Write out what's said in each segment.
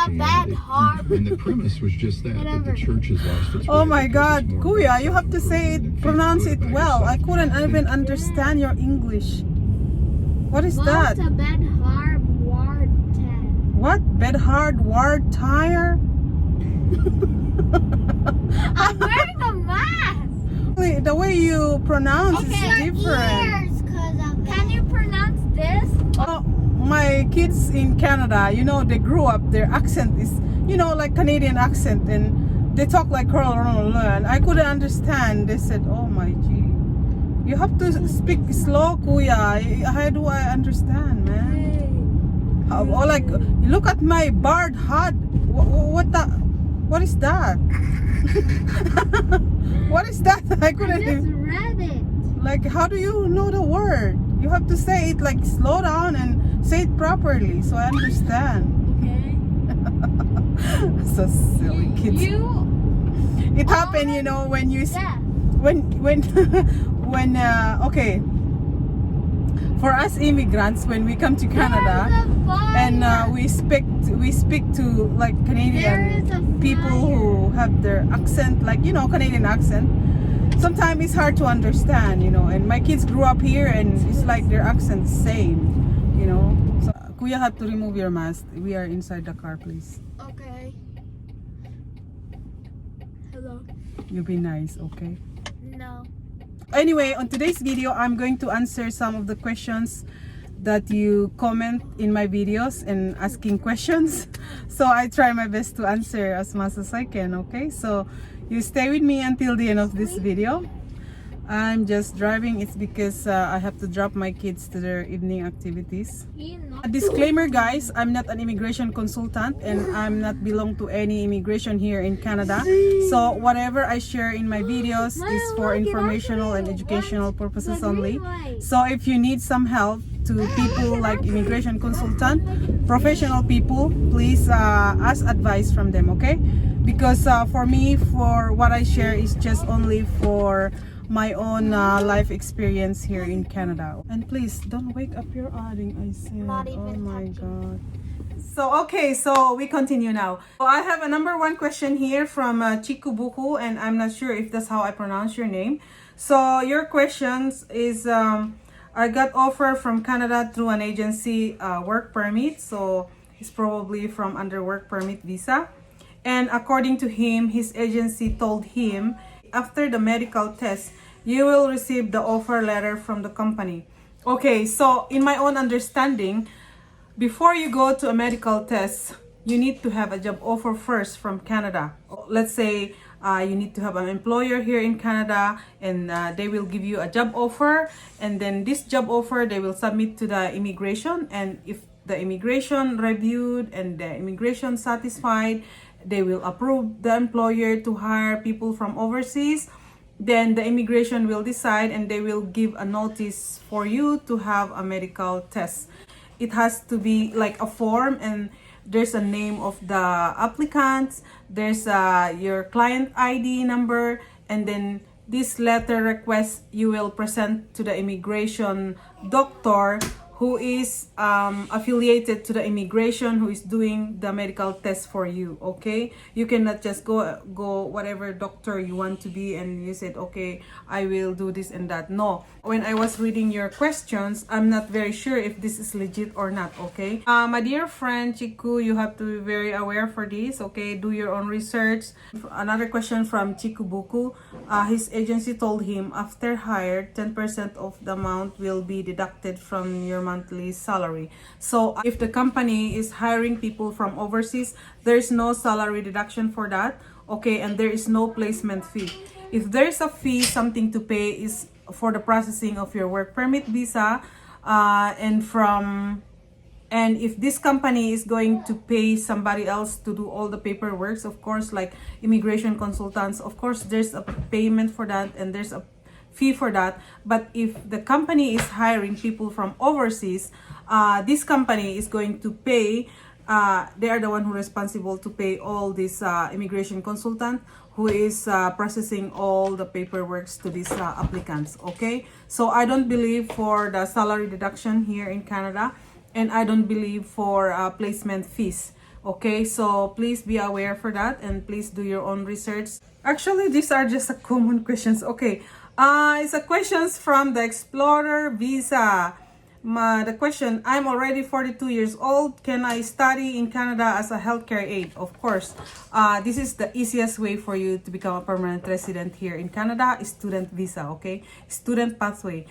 And the premise was just that the church has lost its way. Oh my God, Kuya, you have to say it, pronounce it well. I couldn't even understand your English. What is that? What's a bed hard ward tire? What? Bed hard ward tire? I'm wearing a mask. The way you pronounce is Your different. ears, can you pronounce this? Oh, my kids in Canada, you know, they grew up, their accent is, you know, like Canadian accent, and they talk like and I couldn't understand. They said, oh my gee, you have to speak slow, Kuya. How do I understand, man? Or like, look at my bald head. What is that? What is that? I couldn't I just even, read it. like, how do you know the word? You have to say it like slow down and say it properly so I understand. Okay. So silly kids. It happened, you know, when you when okay, for us immigrants, when we come to Canada and we speak to like Canadian people who have their accent, like, you know, Canadian accent, sometimes it's hard to understand, you know, and my kids grew up here and it's like their accent's same, you know. So Kuya had to remove your mask. We are inside the car, please. Okay. Hello. You be nice, okay? No. Anyway, on today's video, I'm going to answer some of the questions that you comment in my videos and asking questions. So I try my best to answer as much as I can, okay? So you stay with me until the end of this video. I'm just driving. It's because I have to drop my kids to their evening activities. A disclaimer, guys, I'm not an immigration consultant and I'm not belong to any immigration here in Canada. So whatever I share in my videos is for informational and educational purposes only. So if you need some help to people like immigration consultant, professional people, please ask advice from them, okay? Because for me, for what I share is just only for my own life experience here in Canada. And please don't wake up your adding, I said. Not even oh my touching. God. So okay, so we continue now. So I have a number one question here from Chikubuku, and I'm not sure if that's how I pronounce your name. So your questions is I got offer from Canada through an agency work permit, so it's probably from under work permit visa. And according to him, his agency told him after the medical test, you will receive the offer letter from the company. Okay, so in my own understanding, before you go to a medical test, you need to have a job offer first from Canada. Let's say you need to have an employer here in Canada, and they will give you a job offer, and then this job offer they will submit to the immigration, and if the immigration reviewed and the immigration satisfied, they will approve the employer to hire people from overseas. Then the immigration will decide and they will give a notice for you to have a medical test. It has to be like a form, and there's a name of the applicants, there's your client ID number, and then this letter request you will present to the immigration doctor who is affiliated to the immigration who is doing the medical test for you, okay? You cannot just go whatever doctor you want to be and you said, okay, I will do this and that. No. When I was reading your questions, I'm not very sure if this is legit or not, okay? My dear friend Chiku, you have to be very aware for this, okay? Do your own research. Another question from Chikubuku. His agency told him after hired, 10% of the amount will be deducted from your monthly salary. So if the company is hiring people from overseas, there's no salary deduction for that, okay? And there is no placement fee. If there's a fee, something to pay is for the processing of your work permit visa, and if this company is going to pay somebody else to do all the paperwork, of course, like immigration consultants, of course there's a payment for that and there's a fee for that. But if the company is hiring people from overseas, this company is going to pay, they are the one who are responsible to pay all this immigration consultant who is processing all the paperwork to these applicants, okay? So I don't believe for the salary deduction here in Canada, and I don't believe for placement fees. Okay, so please be aware for that and please do your own research. Actually, these are just a common questions. Okay, it's a questions from the Explorer Visa. The question, I'm already 42 years old. Can I study in Canada as a healthcare aide? Of course. This is the easiest way for you to become a permanent resident here in Canada, student visa, okay? Student pathway.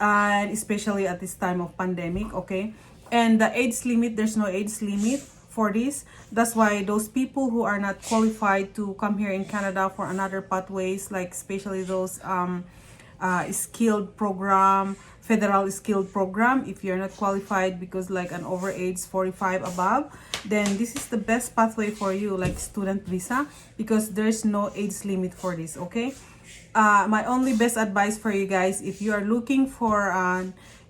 And especially at this time of pandemic, okay? And the age limit, there's no age limit for this. That's why those people who are not qualified to come here in Canada for another pathways, like especially those skilled program, federal skilled program, if you're not qualified because like an over age 45 above, then this is the best pathway for you, like student visa, because there's no age limit for this, okay? My only best advice for you guys, if you are looking for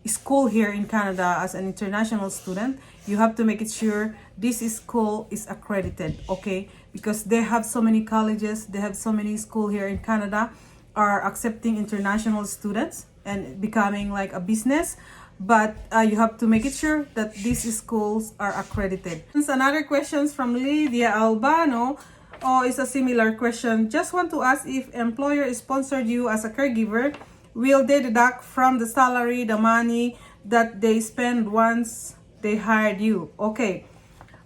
school here in Canada as an international student, you have to make it sure this school is accredited, okay? Because they have so many colleges, they have so many school here in Canada are accepting international students and becoming like a business, but you have to make it sure that these schools are accredited. Another questions from Lydia Albano. Oh, it's a similar question. Just want to ask, if employer sponsored you as a caregiver, will they deduct from the salary the money that they spend once they hired you? Okay.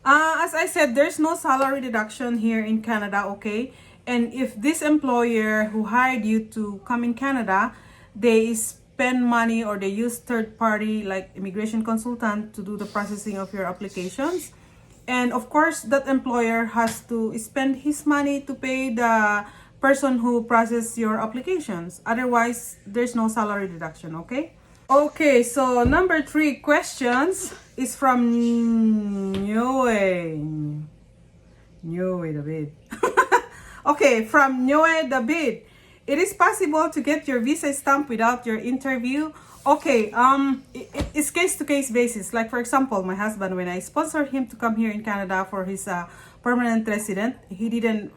As I said, there's no salary deduction here in Canada, okay? And if this employer who hired you to come in Canada, they spend money or they use third party like immigration consultant to do the processing of your applications. And of course, that employer has to spend his money to pay the person who processes your applications. Otherwise, there's no salary deduction, okay? Okay, so number 3 questions is from Nyoe David. Okay, from Nyoe David. It is possible to get your visa stamp without your interview. Okay, it's case-to-case basis. Like for example, my husband, when I sponsored him to come here in Canada for his permanent resident, he didn't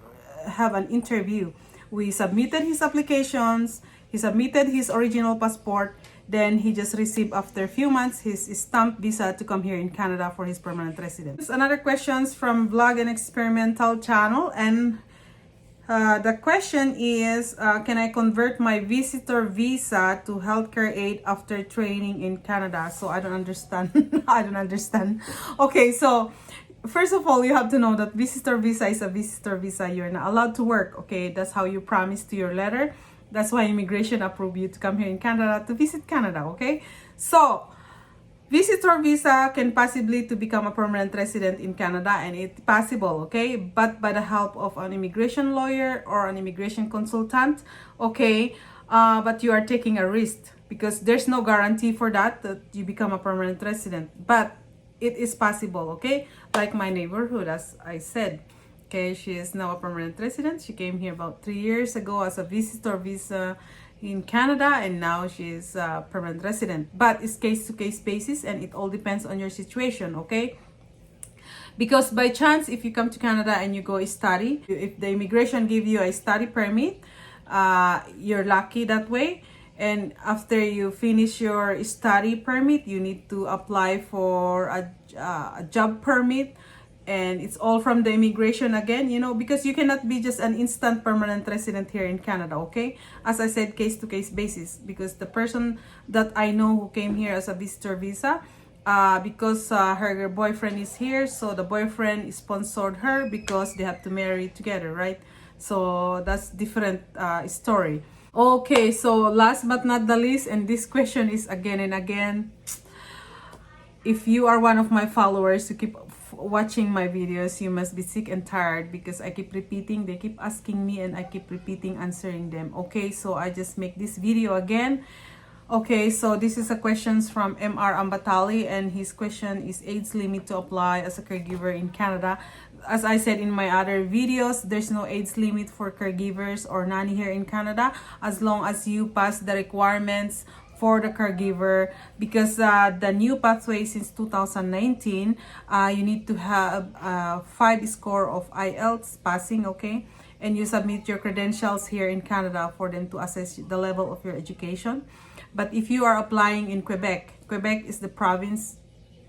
have an interview. We submitted his applications, he submitted his original passport, then he just received after a few months his stamp visa to come here in Canada for his permanent residence. Another questions from Vlog and Experimental channel, and the question is, can I convert my visitor visa to healthcare aid after training in Canada? So I don't understand. I don't understand. Okay, so first of all, you have to know that visitor visa is a visitor visa. You're not allowed to work, okay? That's how you promised to your letter. That's why immigration approved you to come here in Canada to visit Canada, okay? So visitor visa can possibly to become a permanent resident in Canada, and it's possible, okay? But by the help of an immigration lawyer or an immigration consultant, okay? But you are taking a risk because there's no guarantee for that you become a permanent resident. But it is possible, okay? Like my neighborhood, as I said. Okay, she is now a permanent resident. She came here about 3 years ago as a visitor visa in Canada, and now she is a permanent resident. But it's case-to-case basis, and it all depends on your situation, okay? Because by chance, if you come to Canada and you go study, if the immigration give you a study permit, you're lucky that way. And after you finish your study permit, you need to apply for a job permit. And it's all from the immigration again, you know, because you cannot be just an instant permanent resident here in Canada, okay? As I said, case-to-case basis, because the person that I know who came here as a visitor visa, because her boyfriend is here, so the boyfriend sponsored her because they have to marry together, right? So that's different story. Okay, so last but not the least, and this question is again and again, if you are one of my followers, you keep watching my videos, you must be sick and tired because I keep repeating, they keep asking me, and I keep repeating answering them. Okay, so I just make this video again. Okay, so this is a questions from MR Ambatali, and his question is age limit to apply as a caregiver in Canada. As I said in my other videos, there's no age limit for caregivers or nanny here in Canada as long as you pass the requirements for the caregiver, because the new pathway since 2019, you need to have a 5 score of IELTS passing, okay? And you submit your credentials here in Canada for them to assess the level of your education. But if you are applying in Quebec, Quebec is the province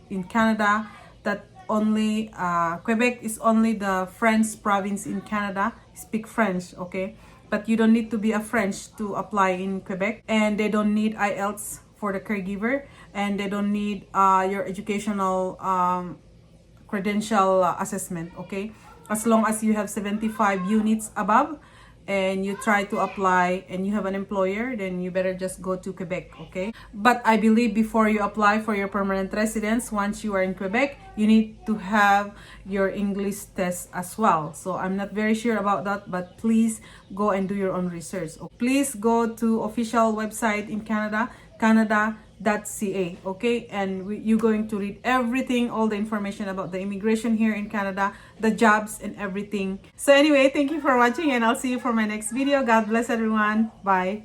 in Canada that only Quebec is only the French province in Canada. Speak French, okay? But you don't need to be a French to apply in Quebec, and they don't need IELTS for the caregiver, and they don't need your educational credential assessment, okay? As long as you have 75 units above and you try to apply and you have an employer, then you better just go to Quebec, okay? But I believe before you apply for your permanent residence, once you are in Quebec, you need to have your English test as well. So I'm not very sure about that, but please go and do your own research. Please go to official website in Canada, canada.ca, okay? And you're going to read everything, all the information about the immigration here in Canada, the jobs and everything. So anyway, thank you for watching, and I'll see you for my next video. God bless everyone. Bye.